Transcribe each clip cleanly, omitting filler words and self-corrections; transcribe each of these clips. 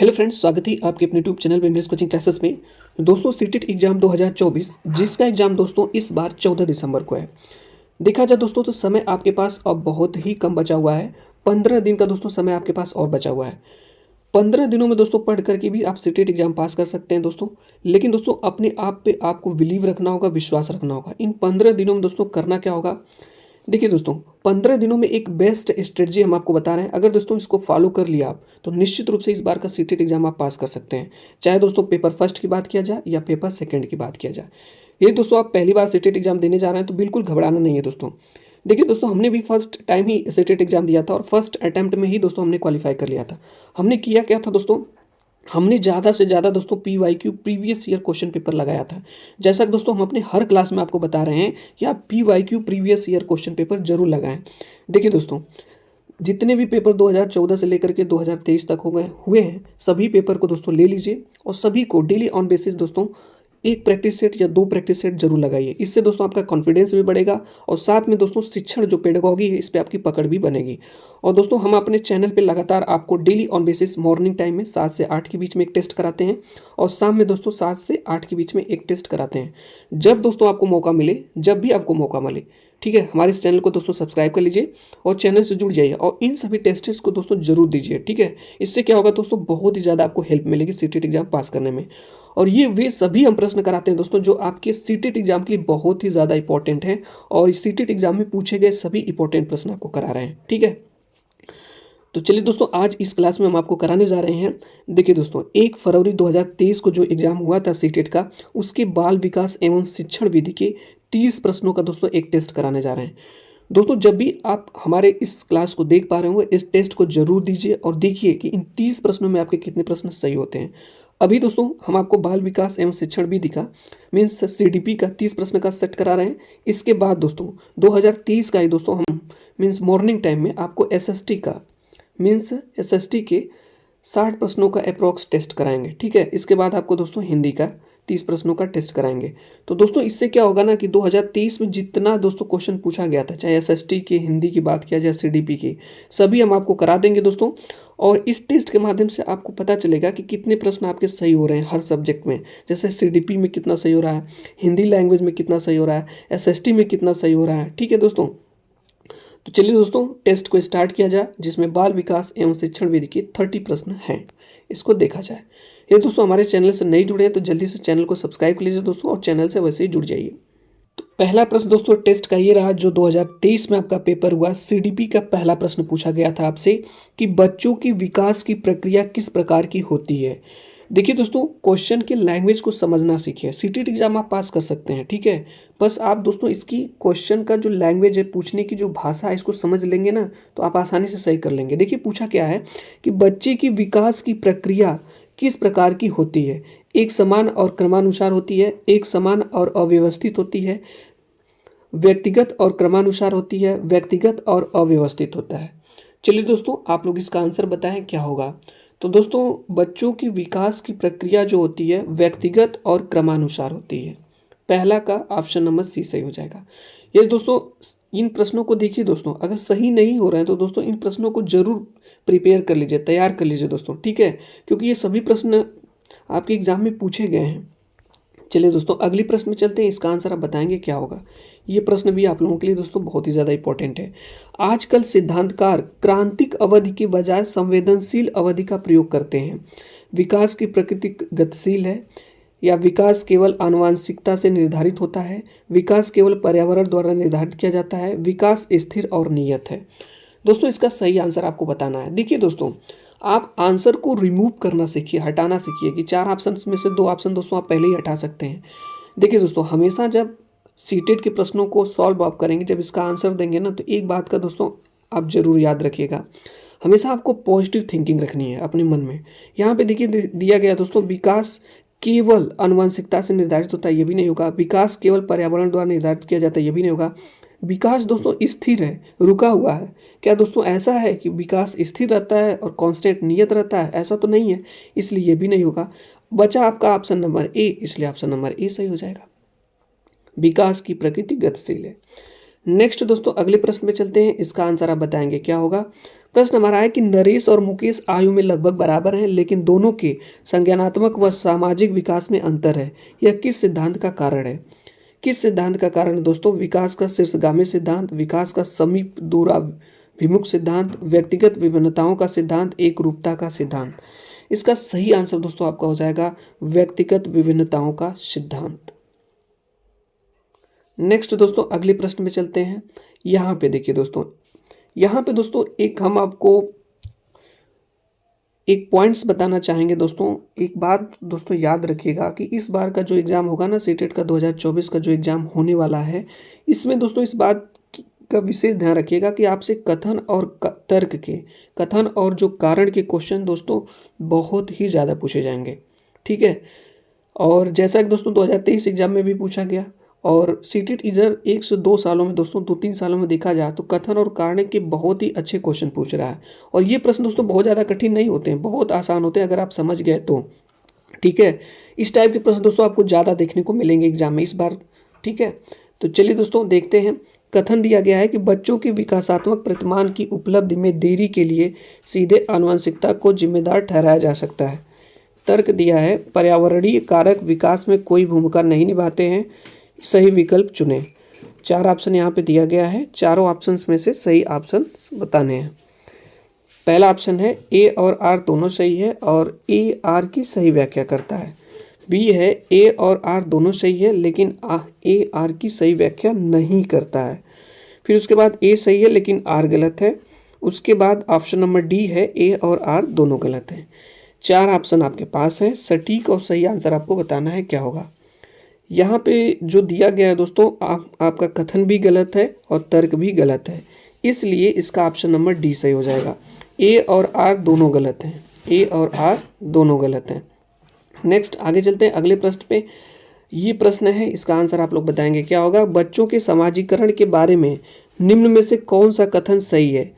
Hello friends, स्वागत है आपके अपने YouTube channel English coaching classes में। दोस्तों सीटेट एग्जाम 2024 जिसका एग्जाम दोस्तों इस बार 14 दिसंबर को है। देखा जाए दोस्तों तो समय आपके पास अब बहुत ही कम बचा हुआ है। 15 दिन का दोस्तों समय आपके पास और बचा हुआ है। 15 दिनों में दोस्तों पढ़ करके भी आप सीटेट एग्जाम पास कर सकते हैं दोस्तों। लेकिन दोस्तों अपने आप पे आपको बिलीव रखना होगा, विश्वास रखना होगा। इन 15 दिनों में दोस्तों करना क्या होगा, देखिए दोस्तों 15 दिनों में एक बेस्ट स्ट्रेटजी हम आपको बता रहे हैं। अगर दोस्तों इसको फॉलो कर लिया आप तो निश्चित रूप से इस बार का सीटेट एग्जाम आप पास कर सकते हैं। चाहे दोस्तों पेपर फर्स्ट की बात किया जाए या पेपर सेकंड की बात किया जाए। ये दोस्तों आप पहली बार सीटेट एग्जाम देने जा रहे हैं तो बिल्कुल घबराना नहीं है दोस्तों। देखिए दोस्तों हमने भी फर्स्ट टाइम ही सीटेट एग्जाम दिया था और फर्स्ट अटेम्प्ट में ही दोस्तों हमने क्वालिफाई कर लिया था। हमने किया क्या था दोस्तों, हमने ज़्यादा से ज़्यादा दोस्तों PYQ previous year question paper लगाया था। जैसा कि दोस्तों हम अपने हर क्लास में आपको बता रहे हैं कि आप PYQ previous year question paper जरूर लगाएं। देखिए दोस्तों जितने भी पेपर 2014 से लेकर के 2023 तक हुए हैं सभी पेपर को दोस्तों ले लीजिए और सभी को डेली ऑन बेसिस दोस्तों एक प्रैक्टिस सेट या 2 प्रैक्टिस सेट जरूर लगाइए। इससे दोस्तों आपका कॉन्फिडेंस भी बढ़ेगा और साथ में दोस्तों शिक्षण जो पेडागॉजी है इस पे आपकी पकड़ भी बनेगी। और दोस्तों हम अपने चैनल पे लगातार आपको daily on basis morning time में 7 से 8 के बीच में एक टेस्ट कराते हैं और शाम में दोस्तों 7 से 8 के बीच में एक टेस्ट कराते हैं। जब दोस्तों आपको मौका मिले, जब भी आपको मौका मिले, ठीक है, हमारे इस चैनल को दोस्तों सब्सक्राइब कर लीजिए और चैनल से जुड़ जाइए और इन सभी टेस्ट्स को दोस्तों जरूर दीजिए। ठीक है, इससे क्या होगा दोस्तों, बहुत ही ज़्यादा आपको हेल्प मिलेगी सीटेट एग्जाम पास करने में। और ये वे सभी हम प्रश्न कराते हैं दोस्तों जो आपके सीटेट एग्जाम के लिए बहुत ही ज़्यादा इंपॉर्टेंट हैं और इस सीटेट एग्जाम में पूछे गए सभी इंपॉर्टेंट प्रश्न आपको करा रहे हैं। ठीक है, तो चलिए दोस्तों आज इस क्लास में हम आपको कराने जा रहे हैं। देखिए दोस्तों 1 फरवरी 2023 को जो एग्जाम हुआ था सीटेट का, उसके बाल विकास एवं शिक्षण विधि के 30 प्रश्नों का दोस्तों एक टेस्ट कराने जा रहे हैं। दोस्तों जब भी आप हमारे इस क्लास को देख पा रहे होंगे इस टेस्ट को जरूर दीजिए और देखिए कि इन 30 प्रश्नों में आपके कितने प्रश्न सही होते हैं। अभी दोस्तों हम आपको बाल विकास एवं शिक्षण विधि का मीन्स CDP का 30 प्रश्न का सेट करा रहे हैं। इसके बाद दोस्तों 2030 का ही दोस्तों हम मीन्स मॉर्निंग टाइम में आपको SST का मीन्स SST के 60 प्रश्नों का अप्रॉक्स टेस्ट कराएंगे। ठीक है, इसके बाद आपको दोस्तों हिंदी का 30 प्रश्नों का टेस्ट कराएंगे। तो दोस्तों इससे क्या होगा ना कि 2023 में जितना दोस्तों क्वेश्चन पूछा गया था, चाहे SST की, हिंदी की बात किया जाए, CDP की, सभी हम आपको करा देंगे दोस्तों। और इस टेस्ट के माध्यम से आपको पता चलेगा कि कितने प्रश्न आपके सही हो रहे हैं हर सब्जेक्ट में। जैसे CDP में कितना सही हो रहा है, हिंदी लैंग्वेज में कितना सही हो रहा है, SST में कितना सही हो रहा है। ठीक है दोस्तों, तो चलिए दोस्तों टेस्ट को स्टार्ट किया जाए जिसमें बाल विकास एवं शिक्षण विधि के 30 प्रश्न हैं, इसको देखा जाए। ये दोस्तों हमारे चैनल से नहीं जुड़े हैं तो जल्दी से चैनल को सब्सक्राइब कर लीजिए दोस्तों और चैनल से वैसे ही जुड़ जाइए। तो पहला प्रश्न दोस्तों टेस्ट का ये रहा जो 2023 में आपका पेपर हुआ। CDP का पहला प्रश्न पूछा गया था आपसे कि बच्चों की विकास की प्रक्रिया किस प्रकार की होती है। देखिए दोस्तों क्वेश्चन के लैंग्वेज को समझना सीखिए, सीटेट एग्जाम आप पास कर सकते हैं। ठीक है, बस आप दोस्तों इसकी क्वेश्चन का जो लैंग्वेज है, पूछने की जो भाषा है, इसको समझ लेंगे ना तो आप आसानी से सही कर लेंगे। देखिए पूछा क्या है कि बच्चे की विकास की प्रक्रिया किस प्रकार की होती है। एक समान और क्रमानुसार होती है, एक समान और अव्यवस्थित होती है, व्यक्तिगत और क्रमानुसार होती है, व्यक्तिगत और अव्यवस्थित होता है। चलिए दोस्तों आप लोग इसका आंसर बताएं क्या होगा। तो दोस्तों बच्चों की विकास की प्रक्रिया जो होती है व्यक्तिगत और क्रमानुसार होती है। पहला का ऑप्शन नंबर C सही हो जाएगा। ये दोस्तों इन प्रश्नों को देखिए दोस्तों, अगर सही नहीं हो रहे हैं तो दोस्तों इन प्रश्नों को जरूर प्रिपेयर कर लीजिए, तैयार कर लीजिए दोस्तों। ठीक है, क्योंकि ये सभी प्रश्न आपके एग्जाम में पूछे गए हैं। चलिए दोस्तों अगली प्रश्न में चलते हैं, इसका आंसर आप बताएंगे क्या होगा। ये प्रश्न भी आप लोगों के लिए दोस्तों बहुत ही ज़्यादा इंपॉर्टेंट है। आजकल सिद्धांतकार क्रांतिक अवधि के बजाय संवेदनशील अवधि का प्रयोग करते हैं। विकास की प्रकृति गतिशील है या विकास केवल आनुवांशिकता से निर्धारित होता है, विकास केवल पर्यावरण द्वारा निर्धारित किया जाता है, विकास स्थिर और नियत है। दोस्तों इसका सही आंसर आपको बताना है। देखिए दोस्तों आप आंसर को रिमूव करना सीखिए, हटाना सीखिए कि 4 ऑप्शन में से 2 ऑप्शन दोस्तों आप पहले ही हटा सकते हैं। देखिए दोस्तों हमेशा जब सीटेट के प्रश्नों को सॉल्व आप करेंगे, जब इसका आंसर देंगे ना, तो एक बात का दोस्तों आप जरूर याद रखिएगा, हमेशा आपको पॉजिटिव थिंकिंग रखनी है अपने मन में। यहाँ पे देखिए दिया गया दोस्तों विकास केवल आनुवंशिकता से निर्धारित होता है, ये भी नहीं होगा। विकास केवल पर्यावरण द्वारा निर्धारित किया जाता है, ये भी नहीं होगा। विकास दोस्तों स्थिर है, रुका हुआ है। क्या दोस्तों ऐसा है कि विकास स्थिर रहता है और कांस्टेंट नियत रहता है? ऐसा तो नहीं है, इसलिए ये भी नहीं होगा। बचा आपका ऑप्शन नंबर A, इसलिए ऑप्शन नंबर A सही हो जाएगा। विकास की प्रकृति गतिशील है। नेक्स्ट दोस्तों अगले प्रश्न में चलते हैं, इसका आंसर आप बताएंगे क्या होगा। प्रश्न हमारा है कि नरेश और मुकेश आयु में लगभग बराबर हैं, लेकिन दोनों के संज्ञानात्मक व सामाजिक विकास में अंतर है। यह किस सिद्धांत का कारण है? किस सिद्धांत का कारण है दोस्तों? विकास का शीर्षगामी सिद्धांत, विकास का समीप दूराभिमुख सिद्धांत, व्यक्तिगत विभिन्नताओं का सिद्धांत, एकरूपता का सिद्धांत। इसका सही आंसर दोस्तों आपका हो जाएगा व्यक्तिगत विभिन्नताओं का सिद्धांत। नेक्स्ट दोस्तों अगले प्रश्न में चलते हैं। यहाँ पे देखिए दोस्तों, यहाँ पे दोस्तों एक हम आपको एक पॉइंट्स बताना चाहेंगे दोस्तों। एक बात दोस्तों याद रखिएगा कि इस बार का जो एग्ज़ाम होगा ना, सीटेट का 2024 का जो एग्ज़ाम होने वाला है, इसमें दोस्तों इस बात का विशेष ध्यान रखिएगा कि आपसे कथन और तर्क के, कथन और जो कारण के क्वेश्चन दोस्तों बहुत ही ज़्यादा पूछे जाएंगे, ठीक है। और जैसा कि दोस्तों 2023 एग्जाम में भी पूछा गया, और सीटेट इधर 1 से 2 सालों में दोस्तों 2-3 सालों में देखा जाए तो कथन और कारण के बहुत ही अच्छे क्वेश्चन पूछ रहा है। और ये प्रश्न दोस्तों बहुत ज़्यादा कठिन नहीं होते हैं, बहुत आसान होते हैं अगर आप समझ गए तो, ठीक है। इस टाइप के प्रश्न दोस्तों आपको ज़्यादा देखने को मिलेंगे एग्जाम में इस बार, ठीक है। तो चलिए दोस्तों देखते हैं। कथन दिया गया है कि बच्चों के विकासात्मक प्रतिमान की उपलब्धि में देरी के लिए सीधे आनुवंशिकता को जिम्मेदार ठहराया जा सकता है। तर्क दिया है पर्यावरणीय कारक विकास में कोई भूमिका नहीं निभाते हैं, सही विकल्प चुनें। 4 ऑप्शन यहाँ पे दिया गया है, चारों ऑप्शंस में से सही ऑप्शन बताने हैं। पहला ऑप्शन है ए और आर दोनों सही है और ए आर की सही व्याख्या करता है। बी है ए और आर दोनों सही है लेकिन ए आर की सही व्याख्या नहीं करता है। फिर उसके बाद ए सही है लेकिन आर गलत है। उसके बाद ऑप्शन नंबर डी है ए और आर दोनों गलत हैं। 4 ऑप्शन आपके पास है, सटीक और सही आंसर आपको बताना है क्या होगा। यहाँ पे जो दिया गया है दोस्तों, आपका कथन भी गलत है और तर्क भी गलत है, इसलिए इसका ऑप्शन नंबर डी सही हो जाएगा। ए और आर दोनों गलत हैं, ए और आर दोनों गलत हैं। नेक्स्ट आगे चलते हैं अगले प्रश्न पे। ये प्रश्न है, इसका आंसर आप लोग बताएंगे क्या होगा। बच्चों के समाजीकरण के बारे में निम्न में से कौन सा कथन सही है?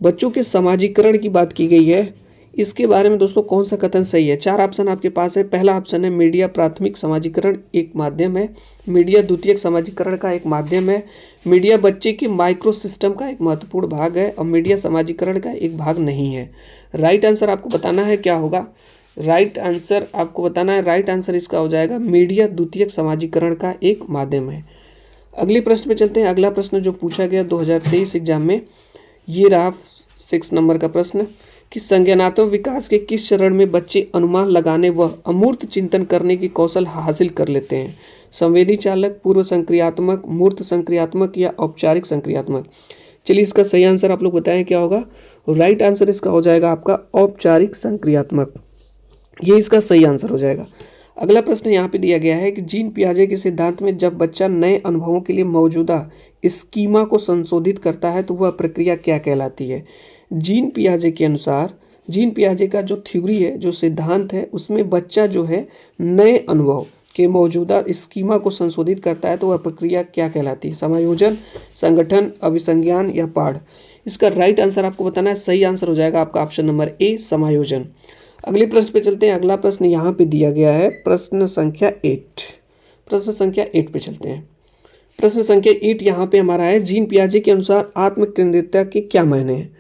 बच्चों के समाजीकरण की बात की गई है, इसके बारे में दोस्तों कौन सा कथन सही है? 4 ऑप्शन आपके पास है। पहला ऑप्शन है मीडिया प्राथमिक समाजीकरण एक माध्यम है, मीडिया द्वितीयक समाजीकरण का एक माध्यम है, मीडिया बच्चे के माइक्रो सिस्टम का एक महत्वपूर्ण भाग है और मीडिया समाजीकरण का एक भाग नहीं है। राइट आंसर आपको बताना है क्या होगा। राइट आंसर आपको बताना है, राइट आंसर इसका हो जाएगा मीडिया द्वितीयक समाजीकरण का एक माध्यम है। अगले प्रश्न पे चलते हैं। अगला प्रश्न जो पूछा गया 2023 एग्जाम में, ये रहा 6 नंबर का प्रश्न कि संज्ञानात्मक विकास के किस चरण में बच्चे अनुमान लगाने व अमूर्त चिंतन करने की कौशल हासिल कर लेते हैं? संवेदी चालक, पूर्व संक्रियात्मक, मूर्त संक्रियात्मक या औपचारिक संक्रियात्मक। चलिए इसका सही आंसर आप लोग बताएं क्या होगा। राइट आंसर इसका हो जाएगा आपका औपचारिक संक्रियात्मक, ये इसका सही आंसर हो जाएगा। अगला प्रश्न यहाँ पे दिया गया है कि जीन पियाजे के सिद्धांत में जब बच्चा नए अनुभवों के लिए मौजूदा स्कीमा को संशोधित करता है तो वह प्रक्रिया क्या कहलाती है? जीन पियाजे के अनुसार, जीन पियाजे का जो थ्योरी है, जो सिद्धांत है, उसमें बच्चा जो है नए अनुभव के मौजूदा स्कीमा को संशोधित करता है तो वह प्रक्रिया क्या कहलाती है? समायोजन, संगठन, अभिसंज्ञान या पाढ़। इसका राइट आंसर आपको बताना है, सही आंसर हो जाएगा आपका ऑप्शन नंबर ए समायोजन। अगले प्रश्न पे चलते हैं। अगला प्रश्न यहाँ पे दिया गया है प्रश्न संख्या 8। प्रश्न संख्या 8 पे चलते हैं। प्रश्न संख्या 8 यहाँ पे हमारा है, जीन पियाजे के अनुसार आत्म केंद्रियता के क्या मायने हैं?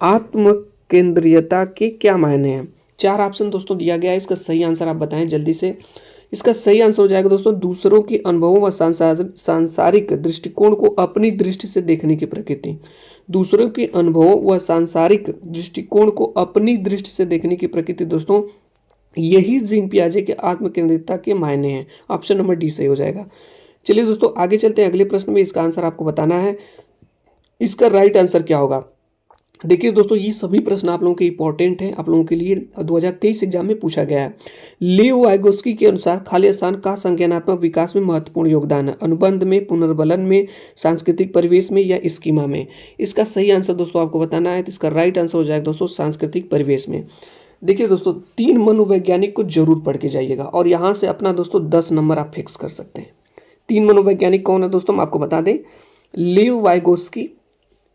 आत्म केंद्रीयता के क्या मायने हैं? 4 ऑप्शन दोस्तों दिया गया है, इसका सही आंसर आप बताएं जल्दी से। इसका सही आंसर हो जाएगा दोस्तों दूसरों के अनुभवों व सांसारिक दृष्टिकोण को अपनी दृष्टि से देखने की प्रकृति। दूसरों के अनुभवों व सांसारिक दृष्टिकोण को अपनी दृष्टि से देखने की प्रकृति दोस्तों, यही जीन पियाजे के आत्म केंद्रितता के मायने हैं। ऑप्शन नंबर डी सही हो जाएगा। चलिए दोस्तों आगे चलते हैं अगले प्रश्न में, इसका आंसर आपको बताना है। इसका राइट आंसर क्या होगा? देखिए दोस्तों, ये सभी प्रश्न आप लोगों के इंपॉर्टेंट हैं, आप लोगों के लिए 2023 एग्जाम में पूछा गया है। लियो वाइगोस्की के अनुसार खाली स्थान का संज्ञानात्मक विकास में महत्वपूर्ण योगदान है? अनुबंध में, पुनर्बलन में, सांस्कृतिक परिवेश में या स्कीमा में? इसका सही आंसर दोस्तों आपको बताना है, तो इसका राइट आंसर हो जाएगा दोस्तों सांस्कृतिक परिवेश में। देखिए दोस्तों, 3 मनोवैज्ञानिक को जरूर पढ़ के जाइएगा और यहाँ से अपना दोस्तों 10 नंबर आप फिक्स कर सकते हैं। 3 मनोवैज्ञानिक कौन है दोस्तों, हम आपको बता दें। लियो वाइगोस्की,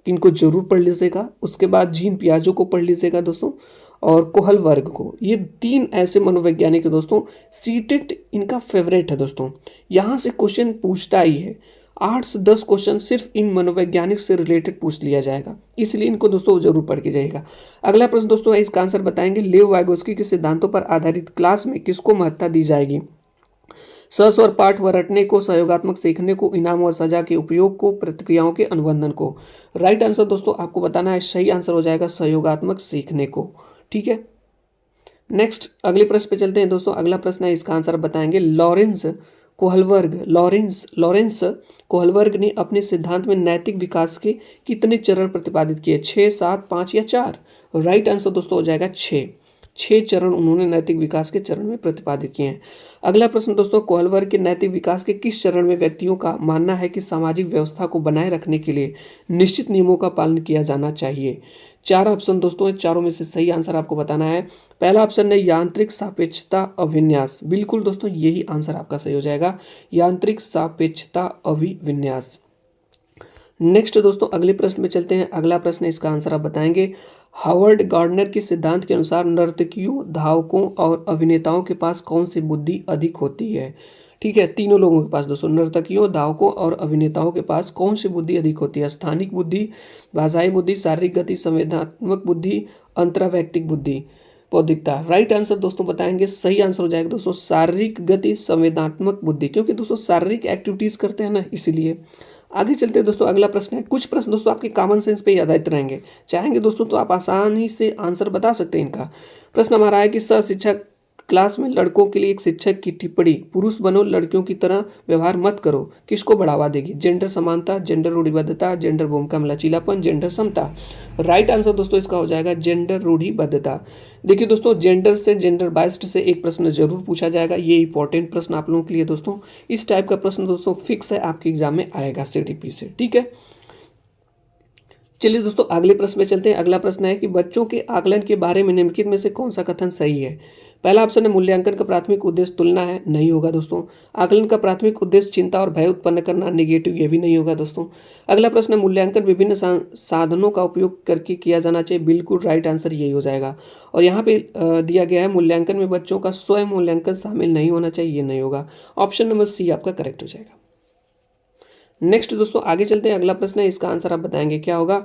इनको जरूर पढ़ लीजिएगा। उसके बाद जीन पियाजे को पढ़ लीजिएगा दोस्तों, और कोहल वर्ग को। ये 3 ऐसे मनोवैज्ञानिक है दोस्तों, सीटेट इनका फेवरेट है दोस्तों। यहाँ से क्वेश्चन पूछता ही है। 8 से 10 क्वेश्चन सिर्फ इन मनोवैज्ञानिक से रिलेटेड पूछ लिया जाएगा, इसलिए इनको दोस्तों जरूर पढ़ के जाइएगा। अगला प्रश्न दोस्तों है, इसका आंसर बताएंगे, लेव वाइगोस्की के सिद्धांतों पर आधारित क्लास में किसको महत्ता दी जाएगी? सस और पाठ व रटने को, सहयोगात्मक सीखने को, इनाम व सजा के उपयोग को, प्रतिक्रियाओं के अनुबंधन को। राइट आंसर दोस्तों आपको बताना है, सही आंसर हो जाएगा सहयोगात्मक सीखने को। ठीक है, नेक्स्ट अगले प्रश्न पे चलते हैं दोस्तों। अगला प्रश्न है, इसका आंसर बताएंगे, लॉरेंस कोहलबर्ग ने अपने सिद्धांत में नैतिक विकास के कितने चरण प्रतिपादित किए? 6, 7, 5 या 4? राइट आंसर दोस्तों हो जाएगा 6। 6 चरण उन्होंने नैतिक विकास के चरण में प्रतिपादित किए हैं। अगला प्रश्न दोस्तों, कोहलबर्ग के नैतिक विकास के किस चरण में व्यक्तियों का मानना है कि सामाजिक व्यवस्था को बनाए रखने के लिए निश्चित नियमों का पालन किया जाना चाहिए? 4 ऑप्शन दोस्तों है, चारों में से सही आंसर आपको बताना है। पहला ऑप्शन है यांत्रिक सापेक्षता अभिविन्यास, बिल्कुल दोस्तों यही आंसर आपका सही हो जाएगा, यांत्रिक सापेक्षता अभिविन्यास। नेक्स्ट दोस्तों अगले प्रश्न में चलते हैं। अगला प्रश्न है, इसका आंसर आप बताएंगे, हावर्ड गार्डनर के सिद्धांत के अनुसार नर्तकियों, धावकों और अभिनेताओं के पास कौन सी बुद्धि अधिक होती है? ठीक है, तीनों लोगों के पास दोस्तों, नर्तकियों, धावकों और अभिनेताओं के पास कौन सी बुद्धि अधिक होती है? स्थानिक बुद्धि, भाषाई बुद्धि, शारीरिक गति, संवेदनात्मक बुद्धि, अंतरावैयक्तिक बुद्धि, बौद्धिकता। राइट आंसर दोस्तों बताएंगे, सही आंसर हो जाएगा दोस्तों शारीरिक गति, संवेदनात्मक बुद्धि, क्योंकि दोस्तों शारीरिक एक्टिविटीज करते हैं ना, इसीलिए। आगे चलते हैं दोस्तों, अगला प्रश्न है, कुछ प्रश्न दोस्तों आपके कॉमन सेंस पे ही आधारित रहेंगे, चाहेंगे दोस्तों तो आप आसानी से आंसर बता सकते हैं इनका। प्रश्न हमारा है कि सह शिक्षक क्लास में लड़कों के लिए एक शिक्षक की टिप्पणी, पुरुष बनो लड़कियों की तरह व्यवहार मत करो, किसको बढ़ावा देगी? जेंडर समानता, जेंडर रूढ़िबद्धता, जेंडर भूमिका में लचीलापन, जेंडर समता। राइट आंसर दोस्तों इसका हो जाएगा जेंडर रूढ़िबद्धता। देखिए दोस्तों, जेंडर से, जेंडर बाइस्ड से एक प्रश्न जरूर पूछा जाएगा, ये इंपॉर्टेंट प्रश्न आप लोगों के लिए दोस्तों। इस टाइप का प्रश्न दोस्तों फिक्स है, आपके एग्जाम में आएगा सीटीपी से। ठीक है, चलिए दोस्तों अगले प्रश्न में चलते हैं। अगला प्रश्न है कि बच्चों के आकलन के बारे में निम्नलिखित में से कौन सा कथन सही है? पहला ऑप्शन है, मूल्यांकन का प्राथमिक उद्देश्य तुलना है, नहीं होगा दोस्तों। आकलन का प्राथमिक उद्देश्य चिंता और भय उत्पन्न करना, नेगेटिव, ये भी नहीं होगा दोस्तों। अगला प्रश्न है, मूल्यांकन विभिन्न साधनों का उपयोग करके किया जाना चाहिए, बिल्कुल राइट आंसर यही हो जाएगा। और यहाँ पे दिया गया है, मूल्यांकन में बच्चों का स्वयं मूल्यांकन शामिल नहीं होना चाहिए, ये नहीं होगा। ऑप्शन नंबर सी आपका करेक्ट हो जाएगा। नेक्स्ट दोस्तों आगे चलते हैं। अगला प्रश्न है, इसका आंसर आप बताएंगे क्या होगा।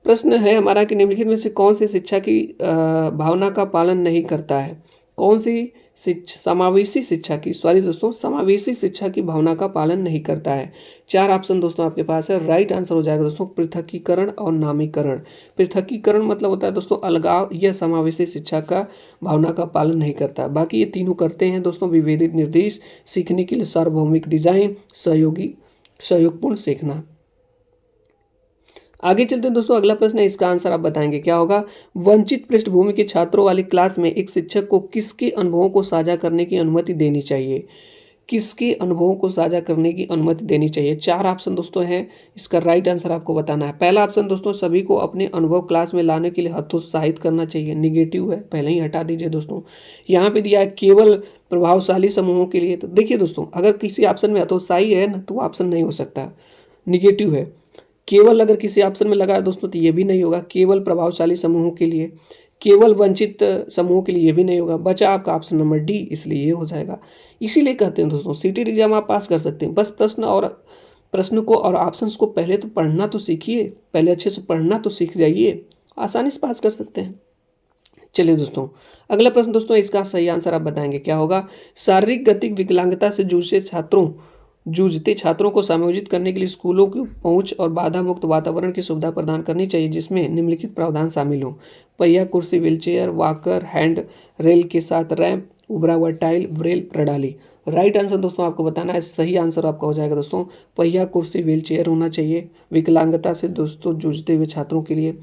प्रश्न है हमारा कि निम्नलिखित में से कौन सी शिक्षा की भावना का पालन नहीं करता है? कौन सी समावेशी शिक्षा की, सॉरी दोस्तों, समावेशी शिक्षा की भावना का पालन नहीं करता है? 4 ऑप्शन दोस्तों आपके पास है। राइट आंसर हो जाएगा दोस्तों पृथकीकरण और नामीकरण। पृथकीकरण मतलब होता है दोस्तों अलगाव, यह समावेशी शिक्षा का भावना का पालन नहीं करता। बाकी ये तीनों करते हैं दोस्तों, विभेदित निर्देश, सीखने के लिए सार्वभौमिक डिजाइन, सहयोगपूर्ण सीखना। आगे चलते हैं दोस्तों, अगला प्रश्न है, इसका आंसर आप बताएंगे क्या होगा। वंचित पृष्ठभूमि के छात्रों वाली क्लास में एक शिक्षक को किसके अनुभवों को साझा करने की अनुमति देनी चाहिए? किसके अनुभवों को साझा करने की अनुमति देनी चाहिए? 4 ऑप्शन दोस्तों हैं, इसका राइट आंसर आपको बताना है। पहला ऑप्शन दोस्तों, सभी को अपने अनुभव क्लास में लाने के लिए हतोत्साहित करना चाहिए, निगेटिव है, पहले ही हटा दीजिए दोस्तों। यहाँ पे दिया है केवल प्रभावशाली समूहों के लिए, तो देखिए दोस्तों अगर किसी ऑप्शन में हतोत्साही है ना, तो वो ऑप्शन नहीं हो सकता, निगेटिव है। केवल अगर किसी ऑप्शन में लगा है दोस्तों तो ये भी नहीं होगा, केवल प्रभावशाली समूहों के लिए, केवल वंचित समूहों के लिए, ये भी नहीं होगा। बचा आपका ऑप्शन नंबर डी, इसलिए ये हो जाएगा। इसीलिए कहते हैं दोस्तों सीटेट एग्जाम आप पास कर सकते हैं, बस प्रश्न को और ऑप्शंस को पहले तो पढ़ना तो सीखिए, पहले अच्छे से पढ़ना तो सीख जाइए, आसानी से पास कर सकते हैं। चलिए दोस्तों अगला प्रश्न दोस्तों, इसका सही आंसर आप बताएंगे क्या होगा। शारीरिक गति विकलांगता से जूझते छात्रों को समायोजित करने के लिए स्कूलों की पहुंच और बाधा मुक्त वातावरण की सुविधा प्रदान करनी चाहिए, जिसमें निम्नलिखित प्रावधान शामिल हो। पहिया, कुर्सी, व्हीलचेयर, वॉकर, हैंड रेल के साथ रैंप, उभरा हुआ टाइल, ब्रेल प्रणाली। राइट आंसर दोस्तों आपको बताना है, सही आंसर आपका हो जाएगा दोस्तों पहिया, कुर्सी, व्हीलचेयर होना चाहिए विकलांगता से दोस्तों जूझते हुए छात्रों के लिए।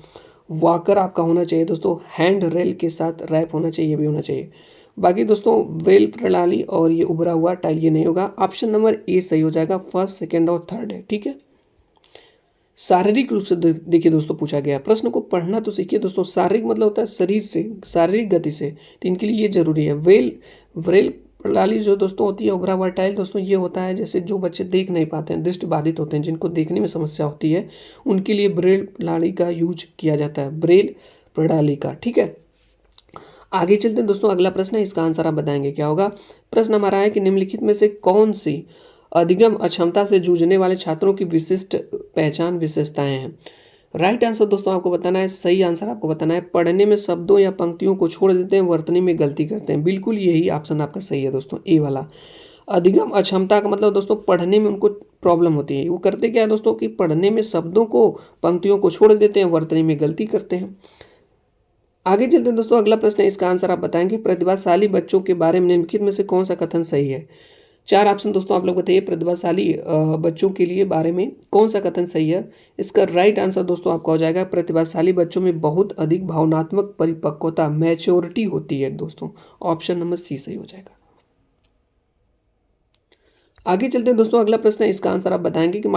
वॉकर आपका होना चाहिए दोस्तों, हैंड रेल के साथ रैप होना चाहिए, भी होना चाहिए। बाकी दोस्तों वेल प्रणाली और ये उभरा हुआ टाइल ये नहीं होगा। ऑप्शन नंबर ए सही हो जाएगा, फर्स्ट, सेकंड और थर्ड है। ठीक है, शारीरिक रूप से देखिए दोस्तों पूछा गया प्रश्न को पढ़ना तो सीखिए दोस्तों। शारीरिक मतलब होता है शरीर से, शारीरिक गति से, तो इनके लिए ये जरूरी है। वेल प्रणाली जो दोस्तों होती है, उभरा हुआ टाइल दोस्तों ये होता है जैसे जो बच्चे देख नहीं पाते हैं, दृष्टि बाधित होते हैं, जिनको देखने में समस्या होती है, उनके लिए ब्रेल प्रणाली का यूज किया जाता है, ब्रेल प्रणाली का। ठीक है, आगे चलते हैं दोस्तों, अगला प्रश्न है, इसका आंसर आप बताएंगे क्या होगा। प्रश्न हमारा है कि निम्नलिखित में से कौन सी अधिगम अक्षमता से जूझने वाले छात्रों की विशिष्ट पहचान विशेषताएं हैं। राइट आंसर दोस्तों आपको बताना है, सही आंसर आपको बताना है, पढ़ने में शब्दों या पंक्तियों को छोड़ देते हैं, वर्तनी में गलती करते हैं। बिल्कुल यही ऑप्शन आपका सही है दोस्तों, ए वाला। अधिगम अक्षमता का मतलब दोस्तों पढ़ने में उनको प्रॉब्लम होती है। वो करते क्या है दोस्तों कि पढ़ने में शब्दों को पंक्तियों को छोड़ देते हैं, वर्तनी में गलती करते हैं। आगे चलते हैं दोस्तों, अगला प्रश्न है, इसका आंसर आप बताएंगे। प्रतिभाशाली बच्चों के बारे में निम्नलिखित में से कौन सा कथन सही है? 4 ऑप्शन दोस्तों आप लोग बताइए, प्रतिभाशाली बच्चों के लिए बारे में कौन सा कथन सही है? इसका राइट आंसर दोस्तों आपका हो जाएगा, प्रतिभाशाली बच्चों में बहुत अधिक भावनात्मक परिपक्वता, मैच्योरिटी होती है दोस्तों। ऑप्शन नंबर सी सही हो जाएगा। आगे चलते हैं दोस्तों, अगला प्रश्न है, इसका आंसर आप बताएंगे कि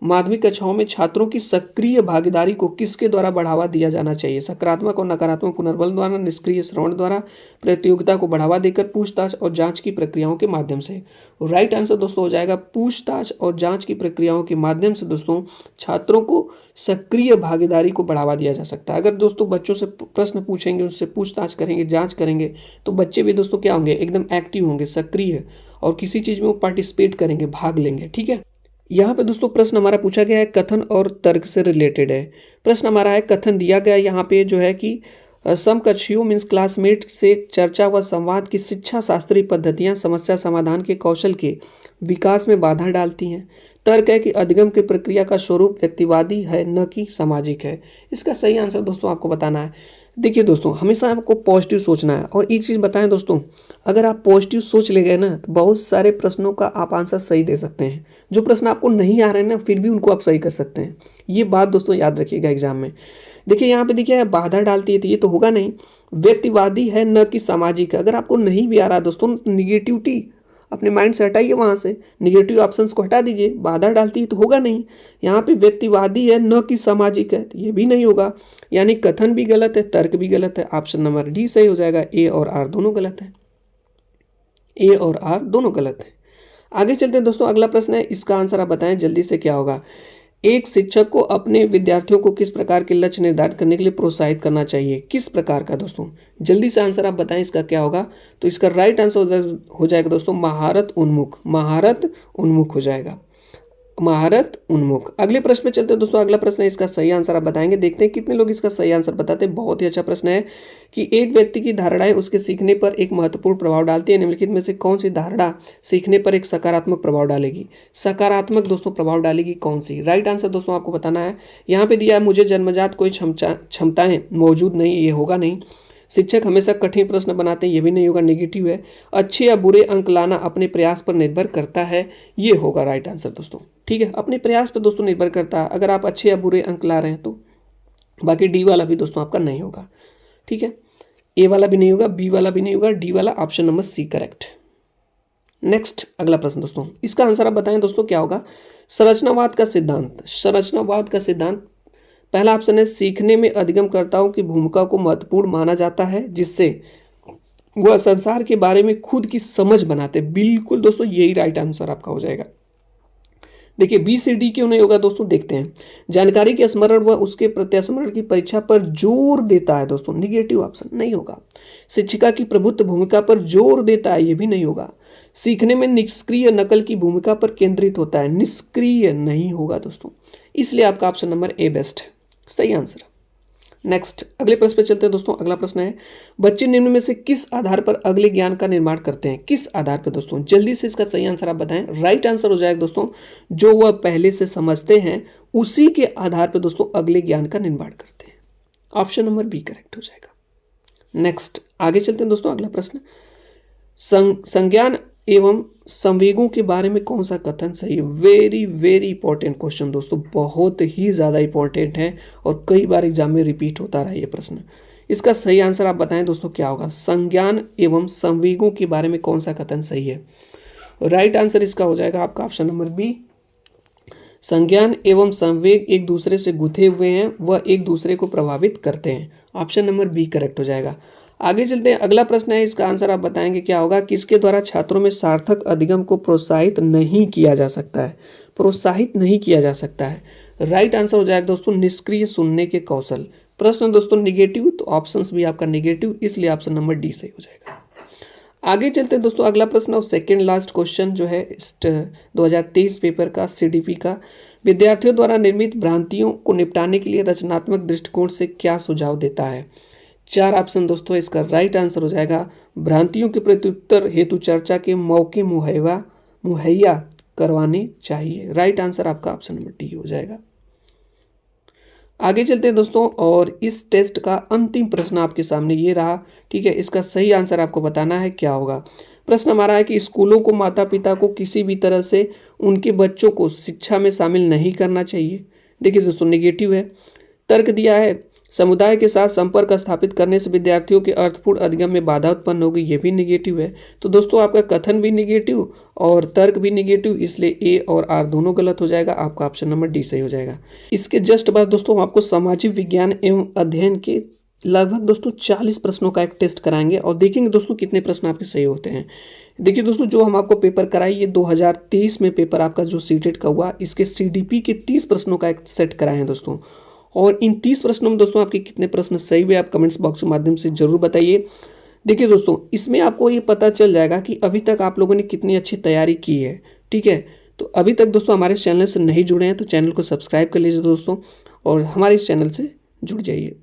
माध्यमिक कक्षाओं में छात्रों की सक्रिय भागीदारी को किसके द्वारा बढ़ावा दिया जाना चाहिए? सकारात्मक और नकारात्मक पुनर्बल द्वारा, निष्क्रिय श्रवण द्वारा, प्रतियोगिता को बढ़ावा देकर, पूछताछ और जांच की प्रक्रियाओं के माध्यम से। राइट आंसर दोस्तों हो जाएगा, पूछताछ और जांच की प्रक्रियाओं के माध्यम से दोस्तों छात्रों को सक्रिय भागीदारी को बढ़ावा दिया जा सकता है। अगर दोस्तों बच्चों से प्रश्न पूछेंगे, उससे पूछताछ करेंगे, जांच करेंगे, तो बच्चे भी दोस्तों क्या होंगे? एकदम एक्टिव होंगे, सक्रिय, और किसी चीज में वो पार्टिसिपेट करेंगे, भाग लेंगे। ठीक है। यहाँ पे दोस्तों प्रश्न हमारा पूछा गया है, कथन और तर्क से रिलेटेड है। प्रश्न हमारा है, कथन दिया गया यहाँ पे जो है कि समकक्षियों मीन्स क्लासमेट से चर्चा व संवाद की शिक्षा शास्त्रीय पद्धतियाँ समस्या समाधान के कौशल के विकास में बाधा डालती हैं। तर्क है कि अधिगम की प्रक्रिया का स्वरूप व्यक्तिवादी है, न कि सामाजिक है। इसका सही आंसर दोस्तों आपको बताना है। देखिए दोस्तों, हमेशा आपको पॉजिटिव सोचना है, और एक चीज़ बताएं दोस्तों, अगर आप पॉजिटिव सोच ले गए ना तो बहुत सारे प्रश्नों का आप आंसर सही दे सकते हैं। जो प्रश्न आपको नहीं आ रहे हैं ना, फिर भी उनको आप सही कर सकते हैं। ये बात दोस्तों याद रखिएगा एग्जाम में। देखिए यहाँ पे देखिए बाधा डालती है, तो ये तो होगा नहीं। व्यक्तिवादी है, न कि सामाजिक है। अगर आपको नहीं भी आ रहा दोस्तों, निगेटिविटी अपने माइंड से हटाइए, वहाँ से निगेटिव ऑप्शंस को हटा दीजिए। बाधा डालती है तो होगा नहीं। यहाँ पे व्यक्तिवादी है, न कि सामाजिक है, तो ये भी नहीं होगा। यानी कथन भी गलत है, तर्क भी गलत है। ऑप्शन नंबर डी सही हो जाएगा। ए और आर दोनों गलत है। ए और आर दोनों गलत है। आगे चलते हैं दोस्तों, अगला प्रश्न है, इसका आंसर आप बताएं जल्दी से। क्या होगा? एक शिक्षक को अपने विद्यार्थियों को किस प्रकार के लक्ष्य निर्धारित करने के लिए प्रोत्साहित करना चाहिए? किस प्रकार का दोस्तों? जल्दी से आंसर आप बताएं, इसका क्या होगा? तो इसका राइट आंसर हो जाएगा दोस्तों, महारत उन्मुख। महारत उन्मुख हो जाएगा, महारत उन्मुख। अगले प्रश्न में चलते हैं दोस्तों, अगला प्रश्न है, इसका सही आंसर आप बताएंगे। देखते हैं कितने लोग इसका सही आंसर बताते हैं। बहुत ही अच्छा प्रश्न है कि एक व्यक्ति की धारणाएं उसके सीखने पर एक महत्वपूर्ण प्रभाव डालती है। निम्नलिखित में से कौन सी धारणा सीखने पर एक सकारात्मक प्रभाव डालेगी? सकारात्मक दोस्तों प्रभाव डालेगी कौन सी? राइट आंसर दोस्तों आपको बताना है। यहाँ पे दिया है, मुझे जन्मजात कोई क्षमताएं मौजूद नहीं, ये होगा नहीं। शिक्षक हमेशा कठिन प्रश्न बनाते हैं, ये भी नहीं होगा, नेगेटिव है। अच्छे या बुरे अंक लाना अपने प्रयास पर निर्भर करता है, ये होगा राइट आंसर दोस्तों। ठीक है, अपने प्रयास पर दोस्तों निर्भर करता है, अगर आप अच्छे या बुरे अंक ला रहे हैं तो। बाकी डी वाला भी दोस्तों आपका नहीं होगा। ठीक है, ए वाला भी नहीं होगा, बी वाला भी नहीं होगा, डी वाला option number C correct. Next अगला प्रश्न दोस्तों, इसका आंसर आप बताएं दोस्तों क्या होगा? संरचनावाद का सिद्धांत। संरचनावाद का सिद्धांत, पहला ऑप्शन है, सीखने में अधिगमकर्ताओं की भूमिका को महत्वपूर्ण माना जाता है, जिससे वह संसार के बारे में खुद की समझ बनाते। बिल्कुल दोस्तों यही राइट आंसर आपका हो जाएगा। देखिए बी सी डी क्यों नहीं होगा दोस्तों, देखते हैं। जानकारी के स्मरण व उसके प्रत्यास्मरण की परीक्षा पर जोर देता है दोस्तों, निगेटिव ऑप्शन नहीं होगा। शिक्षिका की प्रभुत्व भूमिका पर जोर देता है, ये भी नहीं होगा। सीखने में निष्क्रिय नकल की भूमिका पर केंद्रित होता है, निष्क्रिय नहीं होगा दोस्तों। इसलिए आपका ऑप्शन नंबर ए बेस्ट है, सही आंसर। नेक्स्ट अगले प्रश्न पे चलते हैं दोस्तों। अगला प्रश्न है, बच्चे निम्न में से किस आधार पर अगले ज्ञान का निर्माण करते हैं? किस आधार पर दोस्तों? जल्दी से इसका सही आंसर आप बताएं। राइट आंसर हो जाएगा दोस्तों, जो वह पहले से समझते हैं उसी के आधार पर दोस्तों अगले ज्ञान का निर्माण करते हैं। ऑप्शन नंबर बी करेक्ट हो जाएगा। नेक्स्ट आगे चलते हैं दोस्तों। अगला प्रश्न, संज्ञान एवं संवेगों के बारे में कौन सा कथन सही है? वेरी वेरी इंपॉर्टेंट क्वेश्चन दोस्तों, बहुत ही ज़्यादा इंपॉर्टेंट है और कई बार एग्जाम में रिपीट होता रहा ये प्रश्न। इसका सही आंसर आप बताएं दोस्तों क्या होगा? संज्ञान एवं संवेगों के बारे में कौन सा कथन सही है? राइट आंसर इसका हो जाएगा आपका ऑप्शन नंबर बी। संज्ञान एवं संवेग एक दूसरे से गुथे हुए हैं, वह एक दूसरे को प्रभावित करते हैं। ऑप्शन नंबर बी करेक्ट हो जाएगा। आगे चलते हैं। अगला प्रश्न है, इसका आंसर आप बताएंगे क्या होगा? किसके द्वारा छात्रों में सार्थक अधिगम को प्रोत्साहित नहीं किया जा सकता है? प्रोत्साहित नहीं किया जा सकता है। राइट आंसर हो जाएगा दोस्तों, निष्क्रिय सुनने के कौशल। प्रश्न दोस्तों निगेटिव, तो ऑप्शंस भी आपका निगेटिव, इसलिए ऑप्शन नंबर डी सही हो जाएगा। आगे चलते हैं दोस्तों, अगला प्रश्न और सेकंड लास्ट क्वेश्चन जो है 2023 पेपर का सीडीपी का, विद्यार्थियों द्वारा निर्मित भ्रांतियों को निपटाने के लिए रचनात्मक दृष्टिकोण से क्या सुझाव देता है। 4 ऑप्शन दोस्तों, इसका राइट आंसर हो जाएगा भ्रांतियों के प्रत्युत्तर हेतु चर्चा के मौके मुहैया करवाने चाहिए। राइट आंसर आपका ऑप्शन नंबर डी हो जाएगा। आगे चलते हैं दोस्तों, और इस टेस्ट का अंतिम प्रश्न आपके सामने ये रहा। ठीक है, इसका सही आंसर आपको बताना है क्या होगा। प्रश्न हमारा है कि स्कूलों को माता पिता को किसी भी तरह से उनके बच्चों को शिक्षा में शामिल नहीं करना चाहिए। देखिए दोस्तों, नेगेटिव है। तर्क दिया है समुदाय के साथ संपर्क स्थापित करने से विद्यार्थियों के अर्थपूर्ण अधिगम में बाधा उत्पन्न होगी, ये भी नेगेटिव है। तो दोस्तों आपका कथन भी नेगेटिव और तर्क भी नेगेटिव, इसलिए ए और आर दोनों गलत हो जाएगा। आपका ऑप्शन नंबर डी सही हो जाएगा। इसके जस्ट बाद दोस्तों हम आपको सामाजिक विज्ञान एवं अध्ययन के लगभग दोस्तों 40 प्रश्नों का एक टेस्ट कराएंगे और देखेंगे दोस्तों कितने प्रश्न आपके सही होते हैं। देखिए दोस्तों, जो हम आपको पेपर कराए ये 2023 में पेपर आपका जो सीटेट का हुआ, इसके सीडीपी के 30 प्रश्नों का एक सेट कराए हैं दोस्तों। और इन 30 प्रश्नों में दोस्तों आपके कितने प्रश्न सही हुए आप कमेंट्स बॉक्स के माध्यम से जरूर बताइए। देखिए दोस्तों, इसमें आपको ये पता चल जाएगा कि अभी तक आप लोगों ने कितनी अच्छी तैयारी की है। ठीक है, तो अभी तक दोस्तों हमारे चैनल से नहीं जुड़े हैं तो चैनल को सब्सक्राइब कर लीजिए दोस्तों, और हमारे इस चैनल से जुड़ जाइए।